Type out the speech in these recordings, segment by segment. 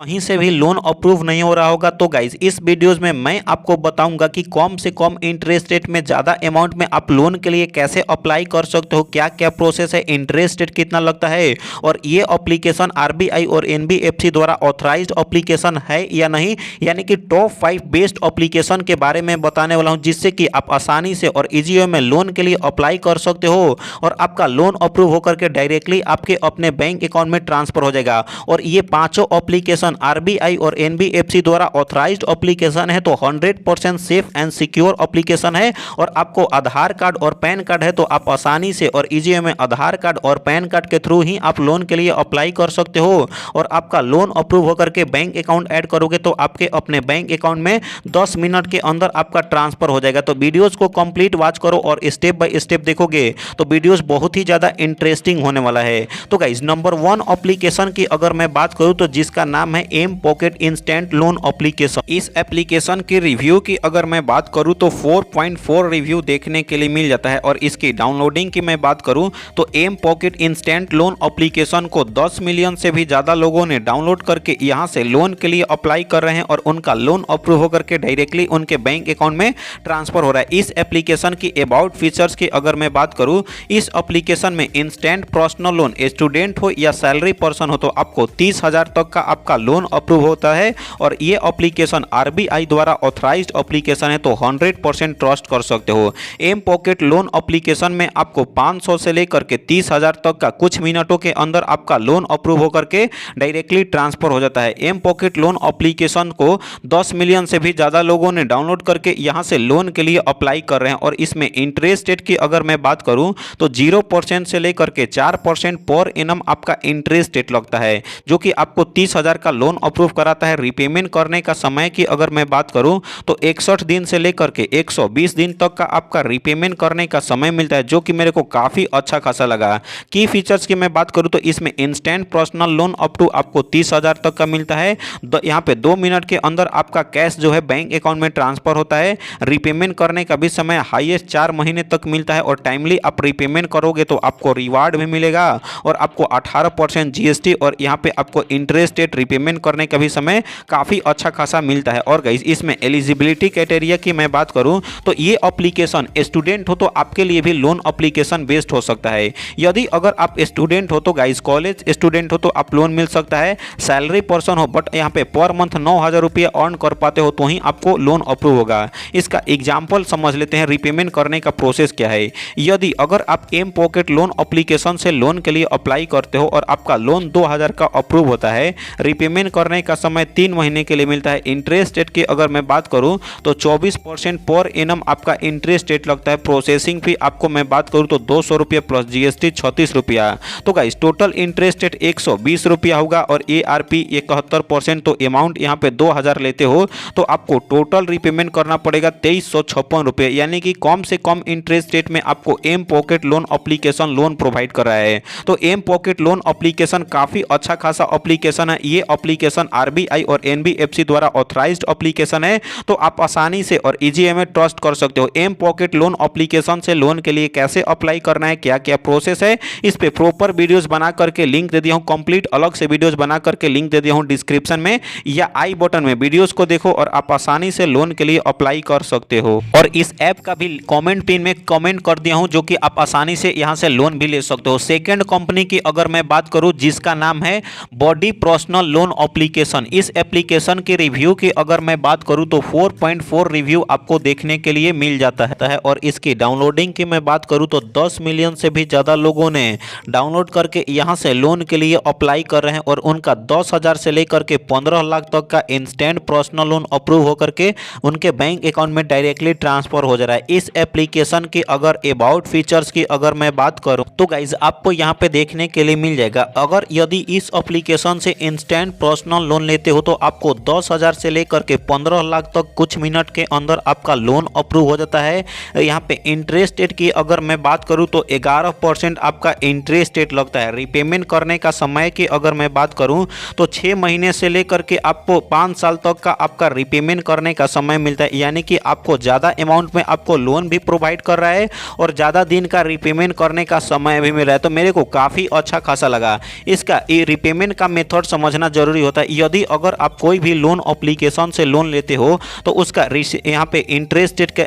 कहीं से भी लोन अप्रूव नहीं हो रहा होगा। तो गाइज इस वीडियोस में मैं आपको बताऊंगा कि कम से कम इंटरेस्ट रेट में ज़्यादा अमाउंट में आप लोन के लिए कैसे अप्लाई कर सकते हो, क्या क्या प्रोसेस है, इंटरेस्ट रेट कितना लगता है, और ये एप्लीकेशन आरबीआई और एनबीएफसी द्वारा ऑथराइज्ड एप्लीकेशन है या नहीं। यानी कि टॉप 5 बेस्ट एप्लीकेशन के बारे में बताने वाला हूं, जिससे कि आप आसानी से और इजी वे में लोन के लिए अप्लाई कर सकते हो और आपका लोन अप्रूव होकर के डायरेक्टली आपके अपने बैंक अकाउंट में ट्रांसफर हो जाएगा। और ये पांचों एप्लीकेशन आरबीआई और एनबीएफसी द्वारा ऑथराइज्ड एप्लीकेशन है, तो 100% सेफ एंड सिक्योर एप्लीकेशन है। और आपको आधार कार्ड और पैन कार्ड है, तो आप आसानी से और इजी वे में आधार कार्ड और पैन कार्ड के थ्रू ही आप लोन के लिए अप्लाई कर सकते हो। और आपका लोन अप्रूव होकर के बैंक अकाउंट ऐड करोगे तो आपके अपने बैंक अकाउंट में 10 मिनट के अंदर आपका ट्रांसफर हो जाएगा। तो वीडियोस को कंप्लीट वॉच करो और स्टेप बाय स्टेप देखोगे तो वीडियोस बहुत ही ज़्यादा इंटरेस्टिंग होने वाला है। तो गाइज नंबर 1 एप्लीकेशन की अगर मैं बात करूं तो जिसका नाम है M Pocket instant loan application. इस एप्लीकेशन की रिव्यू की अगर मैं बात करूं तो 4.4 रिव्यू देखने के लिए मिल जाता है। और इसकी डाउनलोडिंग की मैं बात करूं तो M Pocket instant loan application को 10 मिलियन से भी ज़्यादा लोगों ने डाउनलोड करके यहां से लोन के लिए अप्लाई कर रहे हैं और उनका लोन अप्रूव होकर के डायरेक्टली उनके बैंक अकाउंट में ट्रांसफर हो रहा है। इस एप्लीकेशन की अबाउट फीचर्स की अगर मैं बात करूं, इस एप्लीकेशन में इंस्टेंट पर्सनल लोन, स्टूडेंट हो या सैलरी पर्सन हो, तो आपको 30,000 तक का आपका लोन अप्रूव होता है। और ये एप्लीकेशन आरबीआई द्वारा ऑथराइज्ड एप्लीकेशन है, तो 100% ट्रस्ट कर सकते हो। एम पॉकेट लोन एप्लीकेशन में आपको 500 से लेकर के 30,000 तक का कुछ मिनटों के अंदर आपका लोन अप्रूव होकर के डायरेक्टली ट्रांसफर हो जाता है। एम पॉकेट लोन एप्लीकेशन को 10 मिलियन से भी ज़्यादा लोगों ने डाउनलोड करके यहाँ से लोन के लिए अप्लाई कर रहे हैं। और इसमें इंटरेस्ट रेट की अगर मैं बात करूँ तो 0% से लेकर के 4% पर एनम आपका इंटरेस्ट रेट लगता है, जो कि आपको 30,000 का लोन अप्रूव कराता है। रिपेमेंट करने का समय की अगर मैं बात करूं तो 61 दिन से लेकर के 120 दिन तक का आपका रिपेमेंट करने का समय मिलता है, जो कि मेरे को काफ़ी अच्छा खासा लगा। की फीचर्स की मैं बात करूं तो इसमें instant personal loan up to आपको 30,000 तक का मिलता है। यहाँ पे 2 मिनट के अंदर आपका कैश जो है बैंक अकाउंट में ट्रांसफर होता है। रिपेमेंट करने का भी समय हाईएस्ट 4 महीने तक मिलता है। और टाइमली आप रिपेमेंट करोगे तो आपको रिवार्ड भी मिलेगा और आपको 18% जीएसटी और यहाँ पे आपको इंटरेस्ट रेट रिपेमेंट करने का भी समय काफ़ी अच्छा खासा मिलता है। और गाइस इसमें एलिजिबिलिटी क्राइटेरिया की मैं बात करूं तो ये एप्लीकेशन स्टूडेंट हो तो आपके लिए भी लोन एप्लीकेशन बेस्ट हो सकता है। यदि अगर आप स्टूडेंट हो तो गाइस कॉलेज स्टूडेंट हो तो आप लोन मिल सकता है। सैलरी पर्सन हो बट यहाँ पे पर मंथ 9,000 रुपये अर्न कर पाते हो तो ही आपको लोन अप्रूव होगा। इसका एग्जाम्पल समझ लेते हैं रिपेमेंट करने का प्रोसेस क्या है। यदि अगर आप एम पॉकेट लोन एप्लीकेशन से लोन के लिए अप्लाई करते हो और आपका लोन 2,000 का अप्रूव होता है, रिपेमेंट करने का समय 3 महीने के लिए मिलता है। इंटरेस्ट रेट की अगर मैं बात करूं तो 24% पर एनम आपका इंटरेस्ट रेट लगता है। प्रोसेसिंग फी आपको मैं बात करूं तो 200 रुपये प्लस जीएसटी 36 रुपया। तो गाइस टोटल इंटरेस्ट रेट 120 रुपया होगा और एआरपी 71%। तो अमाउंट यहाँ पे 2,000 लेते हो तो आपको टोटल रिपेमेंट करना पड़ेगा 2356 रुपये, यानी कि कम से कम इंटरेस्ट रेट में आपको M Pocket loan application loan provide कर रहा है। तो एम पॉकेट लोन एप्लीकेशन काफ़ी अच्छा खासा एप्लीकेशन है। ये एप्लीकेशन आरबीआई और एनबीएफसी द्वारा ऑथराइज्ड एप्लीकेशन है, तो आप आसानी से और इजी में ट्रस्ट कर सकते हो। एम पॉकेट लोन एप्लीकेशन से लोन के लिए कैसे अप्लाई करना है, क्या क्या प्रोसेस है, इस पे प्रॉपर वीडियोस बना करके लिंक दे दिया हूं। कंप्लीट अलग से वीडियोस बना करके लिंक दे दिया हूं डिस्क्रिप्शन में या आई बटन में। वीडियोस को देखो और आप आसानी से लोन के लिए अप्लाई कर सकते हो। और इस ऐप का भी कमेंट पिन में कमेंट कर दिया हूं, जो कि आप आसानी से यहां से लोन भी ले सकते हो। सेकेंड कंपनी की अगर मैं बात करूं जिसका नाम है बॉडी पर्सनल लोन एप्लीकेशन। इस एप्लीकेशन के रिव्यू की अगर मैं बात करूं तो 4.4 रिव्यू आपको देखने के लिए मिल जाता है। और इसकी डाउनलोडिंग की मैं बात करूं तो 10 मिलियन से भी ज़्यादा लोगों ने डाउनलोड करके यहां से लोन के लिए अप्लाई कर रहे हैं और उनका 10,000 से लेकर के 15 लाख तक का इंस्टेंट पर्सनल लोन अप्रूव होकर के उनके बैंक अकाउंट में डायरेक्टली ट्रांसफर हो जा रहा है। इस एप्लीकेशन की अगर अबाउट फीचर्स की अगर मैं बात करूं तो गाइज आपको यहां पे देखने के लिए मिल जाएगा। अगर यदि इस एप्लीकेशन से इंस्टेंट पर्सनल लोन लेते हो तो आपको 10,000 से लेकर के 15 लाख तक कुछ मिनट के अंदर आपका लोन अप्रूव हो जाता है। यहाँ पे इंटरेस्ट रेट की अगर मैं बात करूँ तो 11% आपका इंटरेस्ट रेट लगता है। रिपेमेंट करने का समय की अगर मैं बात करूँ तो 6 महीने से लेकर के आपको 5 साल तक का आपका रिपेमेंट करने का समय मिलता है, यानी कि आपको ज़्यादा अमाउंट में आपको लोन भी प्रोवाइड कर रहा है और ज़्यादा दिन का रिपेमेंट करने का समय भी मिल रहा है। तो मेरे को काफ़ी अच्छा खासा लगा। इसका ये रिपेमेंट का मेथड समझना जरूरी होता है। यदि अगर आप कोई भी लोन एप्लीकेशन से लोन लेते हो तो उसका यहाँ पे इंटरेस्ट रेट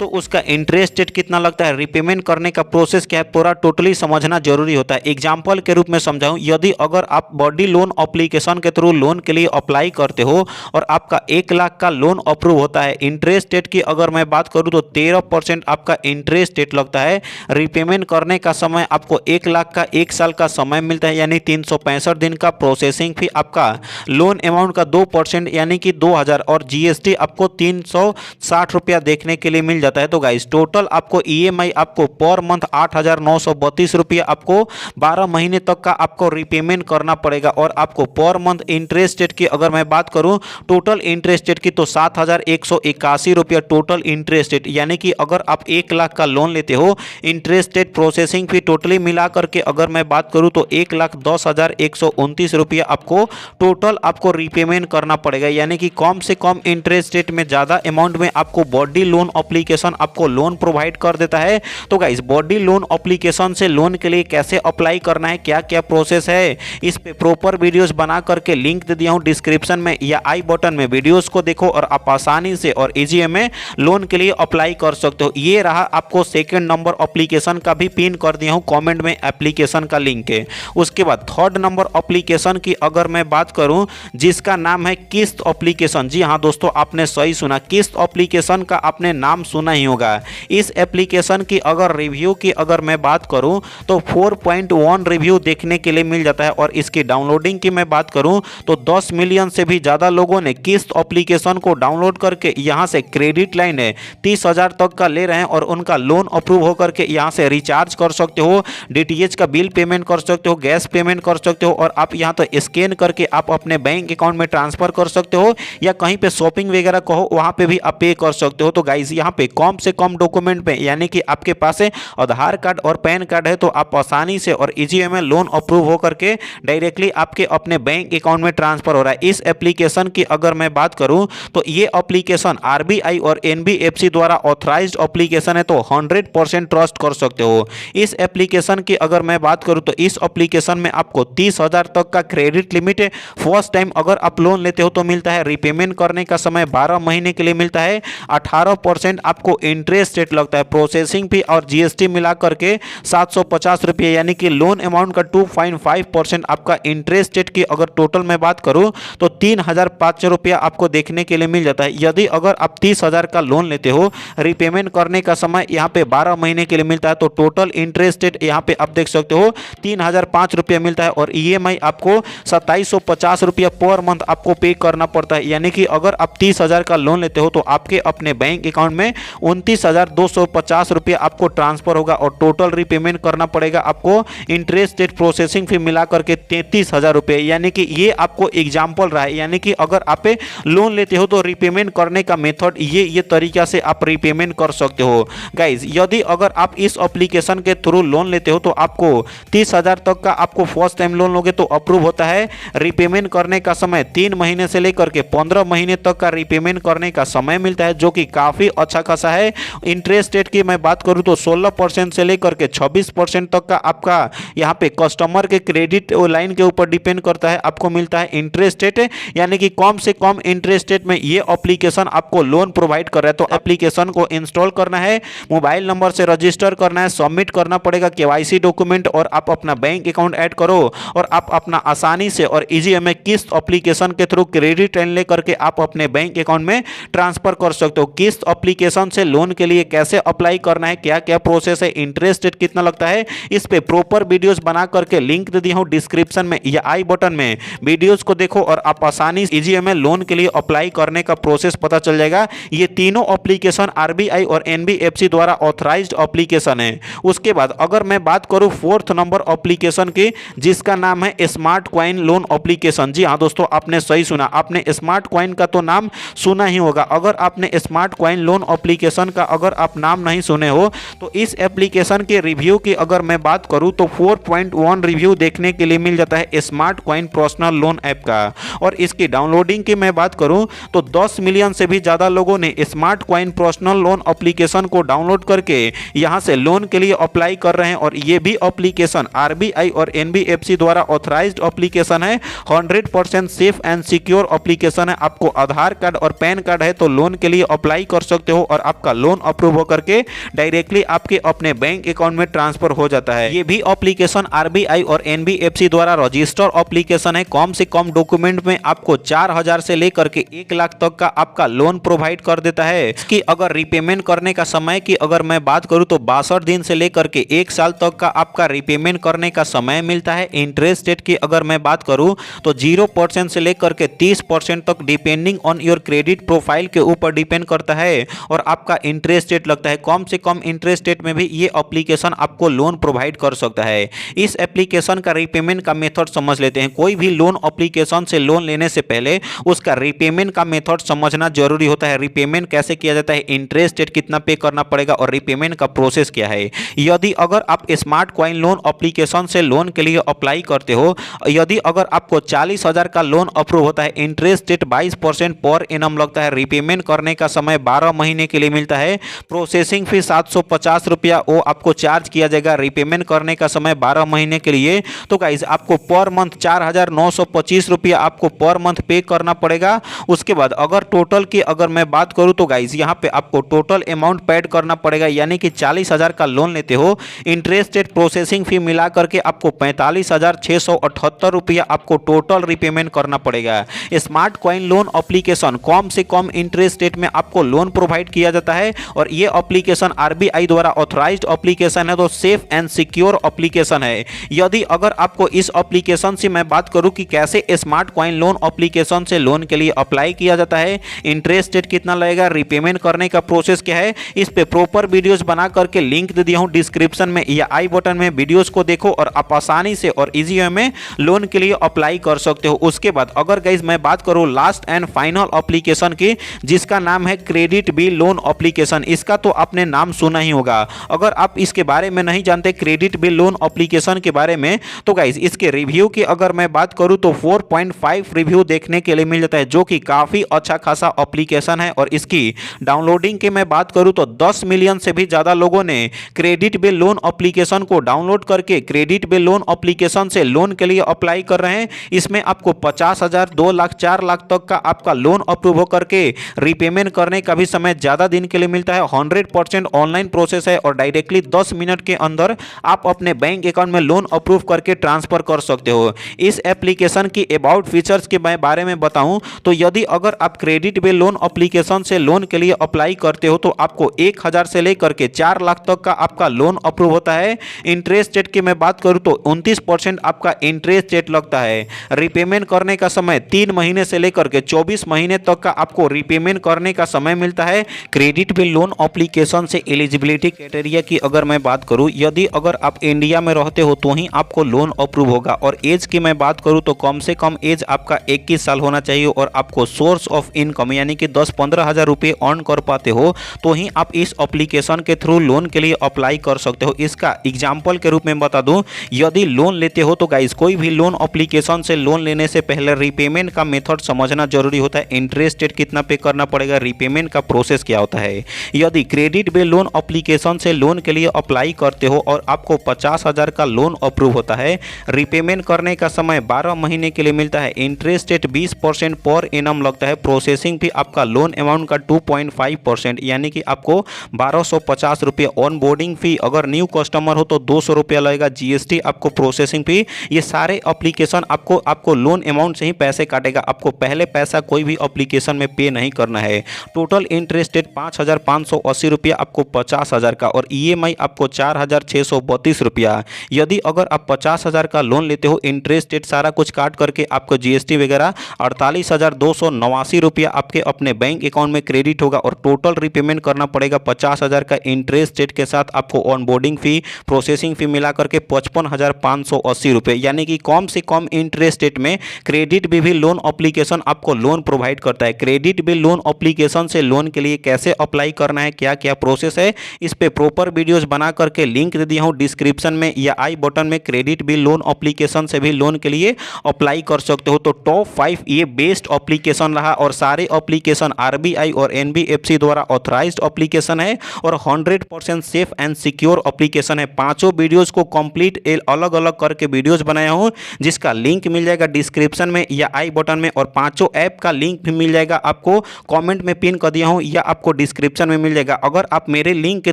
उसका इंटरेस्ट रेट कितना लगता है, रिपेमेंट करने का प्रोसेस क्या है, पूरा टोटली समझना जरूरी होता है। एग्जाम्पल के रूप में समझाऊं, यदि अगर आप बॉडी लोन एप्लीकेशन के थ्रू लोन के लिए अप्लाई करते हो और आपका 1 लाख का लोन अप्रूव होता है, इंटरेस्ट रेट की अगर मैं बात करूं तो 13% आपका इंटरेस्ट रेट लगता है। रिपेमेंट करने का समय आपको 1 लाख का 1 साल का समय मिलता है, यानी 365 दिन का प्रोसेसिंग फी आपका लोन अमाउंट का 2% यानी कि 2000 और जीएसटी आपको 360 रुपया देखने के लिए मिल जाता है। तो गाइस टोटल आपको ईएमआई आपको पर मंथ 8,932 रुपया आपको 12 महीने तक का आपको रिपेमेंट करना पड़ेगा। और आपको पर मंथ इंटरेस्ट रेट की अगर मैं बात करूं टोटल इंटरेस्ट रेट की तो 7,181 रुपया टोटल इंटरेस्ट रेट, यानी कि अगर आप 1 लाख का लोन लेते हो interest rate processing fee totally मिला करके अगर मैं बात करूं तो 1,10,129 रुपया आपको टोटल आपको रिपेमेंट करना पड़ेगा। यानी कि कम से कम इंटरेस्ट रेट में ज्यादा अमाउंट में आपको बॉडी लोन एप्लीकेशन आपको लोन प्रोवाइड कर देता है। तो गाइस बॉडी लोन एप्लीकेशन से लोन के लिए कैसे अप्लाई करना है, क्या क्या प्रोसेस है, इस पे प्रॉपर वीडियोस बना करके लिंक दे दिया हूं डिस्क्रिप्शन में या आई बटन में, वीडियोस को देखो और आप आसानी से और इजी में लोन के लिए अप्लाई कर सकते हो। ये रहा आपको सेकंड नंबर एप्लीकेशन का भी पिन कर दिया हूं कमेंट में एप्लीकेशन का लिंक है। उसके बाद थर्ड नंबर एप्लीकेशन की अगर मैं बात करूं जिसका नाम है किस्त एप्लीकेशन। जी हां दोस्तों, आपने सही सुना, किस्त एप्लीकेशन का आपने नाम सुना ही होगा। इस एप्लीकेशन की अगर रिव्यू की अगर मैं बात करूं तो 4.1 रिव्यू देखने के लिए मिल जाता है। और इसकी डाउनलोडिंग की मैं बात करूं तो 10 मिलियन से भी ज्यादा लोगों ने किस्त एप्लीकेशन को डाउनलोड करके यहां से क्रेडिट लाइन है 30,000 तक का ले रहे हैं और उनका लोन अप्रूव होकर के यहां से रिचार्ज कर सकते हो, डीटीएच का बिल पेमेंट कर सकते हो, गैस पेमेंट कर सकते हो और आप यहां तो स्कैन करके आप अपने बैंक अकाउंट में ट्रांसफर कर सकते हो या कहीं पे शॉपिंग वगैरह कहो वहां पे भी आप पे कर सकते हो। तो गाइज यहां पे कम से कम डॉक्यूमेंट में यानी कि आपके पास आधार कार्ड और पैन कार्ड है तो आप आसानी से और इजी में लोन अप्रूव होकर के डायरेक्टली आपके अपने बैंक अकाउंट में ट्रांसफर हो रहा है। इस एप्लीकेशन की अगर मैं बात करूं तो ये एप्लीकेशन आरबीआई और एनबीएफसी द्वारा ऑथराइज्ड एप्लीकेशन है तो 100% ट्रस्ट कर सकते हो। इस एप्लीकेशन की अगर मैं बात करूं तो इस एप्लीकेशन में आपको 30,000 तक का क्रेडिट लिमिट है। फर्स्ट टाइम अगर आप लोन लेते हो तो मिलता है। रिपेमेंट करने का समय 12 महीने के लिए मिलता है। 18% आपको इंटरेस्ट रेट लगता है। प्रोसेसिंग फी और जीएसटी मिला करके 750 रुपये यानी कि लोन अमाउंट का 2.5% आपका इंटरेस्ट रेट की अगर टोटल मैं बात करूं तो 3,500 रुपया आपको देखने के लिए मिल जाता है। यदि अगर आप 30,000 का लोन लेते हो रिपेमेंट करने का समय यहाँ पे 12 महीने के लिए मिलता है तो टोटल इंटरेस्ट रेट यहाँ पे आप देख सकते हो 3,005 रुपया मिलता है और ईएमआई आपको 2,750 रुपया पर मंथ आपको पे करना पड़ता है। यानी कि अगर आप 30,000 का लोन लेते हो तो आपके अपने बैंक अकाउंट में 29,250 रुपया आपको ट्रांसफर होगा और टोटल रीपेमेंट करना पड़ेगा आपको इंटरेस्ट रेट प्रोसेसिंग फी मिला करके 33,000 रुपये। यानी कि ये आपको एग्जाम्पल रहा है। यानी कि अगर आप लोन लेते हो तो रीपेमेंट करने का मेथड ये तरीका से आप रीपेमेंट कर सकते हो। गाइज यदि अगर आप इस एप्लीकेशन के थ्रू लोन लेते हो तो आपको 30,000 तक का आपको फर्स्ट टाइम लोन लोगे तो अप्रूव होता है। रिपेमेंट करने का समय 3 महीने से लेकर के 15 महीने तक का रिपेमेंट करने का समय मिलता है जो कि काफी अच्छा खासा है। इंटरेस्ट रेट की मैं बात करूं तो 16% से लेकर के 26% तक का आपका यहां पे कस्टमर के क्रेडिट लाइन के ऊपर डिपेंड करता है आपको मिलता है इंटरेस्ट रेट। यानी कि कम से कम इंटरेस्ट रेट में ये एप्लीकेशन आपको लोन प्रोवाइड कर रहा है। तो एप्लीकेशन को इंस्टॉल करना है, मोबाइल नंबर से रजिस्टर करना है, सबमिट करना पड़ेगा केवाईसी डॉक्यूमेंट और आप अपना बैंक अकाउंट ऐड करो और आप अपना आसानी से और इजी में किस्त एप्लीकेशन के थ्रू क्रेडिट लाइन लेकर के आप अपने बैंक अकाउंट में ट्रांसफर कर सकते हो। किस्त एप्लीकेशन से लोन के लिए कैसे अप्लाई करना है, क्या क्या प्रोसेस है, इंटरेस्ट रेट कितना लगता है, इस पे प्रॉपर वीडियोस बना करके लिंक दे दिया हूं डिस्क्रिप्शन में या आई बटन में। वीडियोस को देखो और आप आसानी से इजी में लोन के लिए अप्लाई करने का प्रोसेस पता चल जाएगा। ये तीनों एप्लीकेशन आरबीआई और एनबीएफसी द्वारा ऑथराइज्ड एप्लीकेशन है। उसके बाद अगर मैं बात करूं फोर्थ नंबर एप्लीकेशन की जिसका नाम है स्मार्ट कॉइन लोन एप्लीकेशन। जी हां दोस्तों, आपने सही सुना, आपने स्मार्ट कॉइन का तो नाम सुना ही होगा। अगर आपने smart coin loan application application का अगर आप नाम नहीं सुने हो तो इस एप्लीकेशन के रिव्यू की अगर मैं बात करूं तो 4.1 रिव्यू देखने के लिए मिल जाता है smart coin personal loan app का। और इसकी डाउनलोडिंग की मैं बात करूं तो 10 मिलियन से भी ज़्यादा लोगों ने smart coin personal loan application को डाउनलोड करके यहां से लोन के लिए अप्लाई कर रहे हैं। और ये भी एप्लीकेशन आरबीआई और एनबीएफसी द्वारा ऑथराइज्ड एप्लीकेशन है। 100% सेफ एंड सिक्योर एप्लीकेशन है। आपको आधार कार्ड और पैन कार्ड है तो लोन के लिए अप्लाई कर सकते हो और आपका लोन अप्रूव होकर के डायरेक्टली आपके अपने बैंक अकाउंट में ट्रांसफर हो जाता है। ये भी एप्लीकेशन आरबीआई और एनबीएफसी द्वारा रजिस्टर्ड एप्लीकेशन है। कम से कम डॉक्यूमेंट में आपको 4000 से लेकर के 1 लाख तक का आपका लोन प्रोवाइड कर देता है। इसकी अगर रीपेमेंट करने का समय की अगर मैं बात करूं तो 62 दिन से लेकर के 1 साल तक का आपका रीपेमेंट करने का समय मिलता है। इंटरेस्ट रेट की अगर मैं बात करूं तो 0% से लेकर के 30% तक depending on your credit profile के ऊपर डिपेंड करता है और आपका इंटरेस्ट रेट लगता है। कम से कम इंटरेस्ट रेट में भी ये एप्लीकेशन आपको लोन प्रोवाइड कर सकता है। इस एप्लीकेशन का रीपेमेंट का मेथड समझ लेते हैं। कोई भी लोन एप्लीकेशन से लोन लेने से पहले उसका रीपेमेंट का मेथड समझना जरूरी होता है। रीपेमेंट कैसे किया जाता है, इंटरेस्ट रेट कितना पे करना पड़ेगा और रीपेमेंट का प्रोसेस क्या है। यदि अगर आप स्मार्ट कॉइन लोन एप्लीकेशन से लोन के लिए अप्लाई करते हो, यदि अगर आपको 40,000 का लोन अप्रूव होता है, इंटरेस्ट रेट 22% पर एनम लगता है, रीपेमेंट करने का समय 12 महीने के लिए मिलता है, प्रोसेसिंग फी 750 रुपया वो आपको चार्ज किया जाएगा रीपेमेंट करने का समय 12 महीने के लिए। तो गाइज आपको पर मंथ 4,925 रुपया आपको पर मंथ पे करना पड़ेगा। उसके बाद अगर टोटल की अगर मैं बात करूं तो गाइज यहां पे आपको टोटल अमाउंट पेड करना पड़ेगा, यानी कि 40,000 का लोन लेते हो, इंटरेस्ट रेट प्रोसेसिंग फी मिला करके आपको 45,678 रुपया आपको टोटल रीपेमेंट करना पड़ेगा। स्मार्ट कॉइन लोन एप्लीकेशन कम से कम इंटरेस्ट रेट में आपको लोन प्रोवाइड किया जाता है और ये एप्लीकेशन आरबीआई द्वारा ऑथराइज्ड एप्लीकेशन है, तो सेफ एंड सिक्योर एप्लीकेशन है। यदि अगर आपको इस एप्लीकेशन से मैं बात करूं कि कैसे स्मार्ट कॉइन लोन एप्लीकेशन से लोन के लिए अप्लाई किया जाता है, इंटरेस्ट रेट कितना लगेगा, रीपेमेंट करने का प्रोसेस क्या है, इस पे प्रॉपर वीडियोस बना करके लिंक दे दिया हूं डिस्क्रिप्शन में या आई बटन में। वीडियोस को देखो और आप आसानी से और इजी वे में लोन के लिए अप्लाई कर सकते हो। उसके बाद अगर गाइज मैं बात करूं लास्ट एंड फाइनल एप्लीकेशन की, जिसका नाम है क्रेडिट बिल लोन एप्लीकेशन, इसका तो आपने नाम सुना ही होगा। अगर आप इसके बारे में नहीं जानते क्रेडिट बिल लोन एप्लीकेशन के बारे में, तो गाइज इसके रिव्यू की अगर मैं बात करूं तो 4.5 रिव्यू देखने के लिए मिल जाता है, जो कि काफी अच्छा खासा एप्लीकेशन है। और इसकी डाउनलोडिंग की मैं बात करूं तो 10 मिलियन से भी ज्यादा लोगों ने क्रेडिट बिल लोन एप्लीकेशन को डाउनलोड करके क्रेडिट बिल लोन एप्लीकेशन से लोन के लिए अप्लाई कर रहे हैं। इसमें आपको 50,000, 2 लाख, 4 लाख तक का आपका लोन अप्रूव होकर के रीपेमेंट करने का भी समय ज्यादा दिन के लिए मिलता है। 100% ऑनलाइन प्रोसेस है और डायरेक्टली 10 मिनट के अंदर आप अपने बैंक अकाउंट में लोन अप्रूव करके ट्रांसफर कर सकते हो। इस एप्लीकेशन की अबाउट फीचर्स के बारे में बताऊं तो यदि अगर आप क्रेडिट बिल लोन एप्लीकेशन से लोन के लिए अप्लाई करते हो तो आपको 1,000 से लेकर के 4 लाख तक का आपका लोन अप्रूव होता है। इंटरेस्ट रेट की मैं बात करूं तो 29% आपका इंटरेस्ट रेट लगता है। रीपेमेंट करने का समय 3 महीने से लेकर के 24 महीने तक का आपको रीपेमेंट करने का समय मिलता है। क्रेडिट बिल लोन एप्लीकेशन से एलिजिबिलिटी क्राइटेरिया की अगर मैं बात करूं, यदि अगर आप इंडिया में रहते हो तो ही आपको लोन अप्रूव होगा। और एज की मैं बात करूं तो कम से कम एज आपका 21 साल होना चाहिए और आपको सोर्स ऑफ इनकम यानी कि 10-15 हज़ार रुपये अर्न कर पाते हो तो ही आप इस एप्लीकेशन के थ्रू लोन के लिए अप्लाई कर सकते हो। इसका एग्जाम्पल के रूप में बता दूं, यदि लोन लेते हो तो गाइज कोई भी लोन एप्लीकेशन से लोन लेने से पहले रीपेमेंट का मेथड समझना जरूरी होता है। इंटरेस्ट रेट कितना पे करना पड़ेगा, रीपेमेंट का प्रोसेस क्या होता है। यदि क्रेडिट बिल लोन एप्लीकेशन से लोन के लिए अप्लाई करते हो और आपको 50,000 का लोन अप्रूव होता है, रीपेमेंट करने का समय 12 महीने के लिए मिलता है, इंटरेस्ट रेट 20% पर एनम लगता है, प्रोसेसिंग फी आपका लोन अमाउंट का 2.5% यानी कि आपको 1250 रुपये, ऑन बोर्डिंग फी अगर न्यू कस्टमर हो तो 200 रुपया लगेगा, जीएसटी आपको प्रोसेसिंग फी, ये सारे एप्लीकेशन आपको लोन अमाउंट से ही पैसे काटेगा। आपको पहले पैसा कोई भी एप्लीकेशन में पे नहीं करना है। टोटल इंटरेस्ट रेट 5,580 रुपया आपको 50,000 का और ईएमआई आपको 4,632 रुपया। यदि अगर आप 50,000 का लोन लेते हो, इंटरेस्ट रेट सारा कुछ काट करके आपको जीएसटी वगैरह 48,289 रुपया आपके अपने बैंक अकाउंट में क्रेडिट होगा और टोटल रीपेमेंट करना पड़ेगा 50,000 का इंटरेस्ट रेट के साथ आपको on boarding fee, processing fee मिला करके 55,580 रुपये, यानी कि कम से कम इंटरेस्ट रेट में क्रेडिट बिल लोन एप्लीकेशन आपको लोन प्रोवाइड करता है। क्रेडिट बिल लोन एप्लीकेशन से लोन के लिए कैसे कैसे अप्लाई करना है, क्या क्या प्रोसेस है, इस पे प्रॉपर वीडियोस बना करके लिंक दे दिया हूँ डिस्क्रिप्शन में या आई बटन में। क्रेडिट बिल लोन एप्लीकेशन से भी लोन के लिए अप्लाई कर सकते हो। तो टॉप 5 ये बेस्ट एप्लीकेशन रहा और सारे एप्लीकेशन आरबीआई और एनबीएफसी द्वारा ऑथराइज्ड एप्लीकेशन है और 100% सेफ एंड सिक्योर एप्लीकेशन है। पांचों वीडियोस को कंप्लीट अलग अलग करके वीडियोस बनाया हूं, जिसका लिंक मिल जाएगा डिस्क्रिप्शन में या आई बटन में, और पांचों ऐप का लिंक भी मिल जाएगा आपको, कमेंट में पिन कर दिया हूं या आपको डिस्क्रिप्शन में मिल जाएगा। अगर आप मेरे लिंक के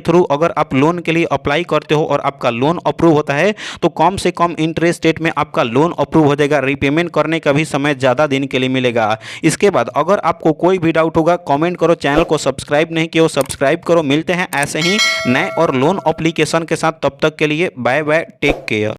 थ्रू अगर आप लोन के लिए अप्लाई करते हो और आपका लोन अप्रूव होता है तो कम से कम इंटरेस्ट रेट में आपका लोन अप्रूव हो जाएगा। रीपेमेंट करने का भी समय ज़्यादा दिन के लिए मिलेगा। इसके बाद अगर आपको कोई भी डाउट होगा कमेंट करो, चैनल को सब्सक्राइब नहीं किया हो सब्सक्राइब करो। मिलते हैं ऐसे ही नए और लोन एप्लीकेशन के साथ, तब तक के लिए बाय बाय, टेक केयर।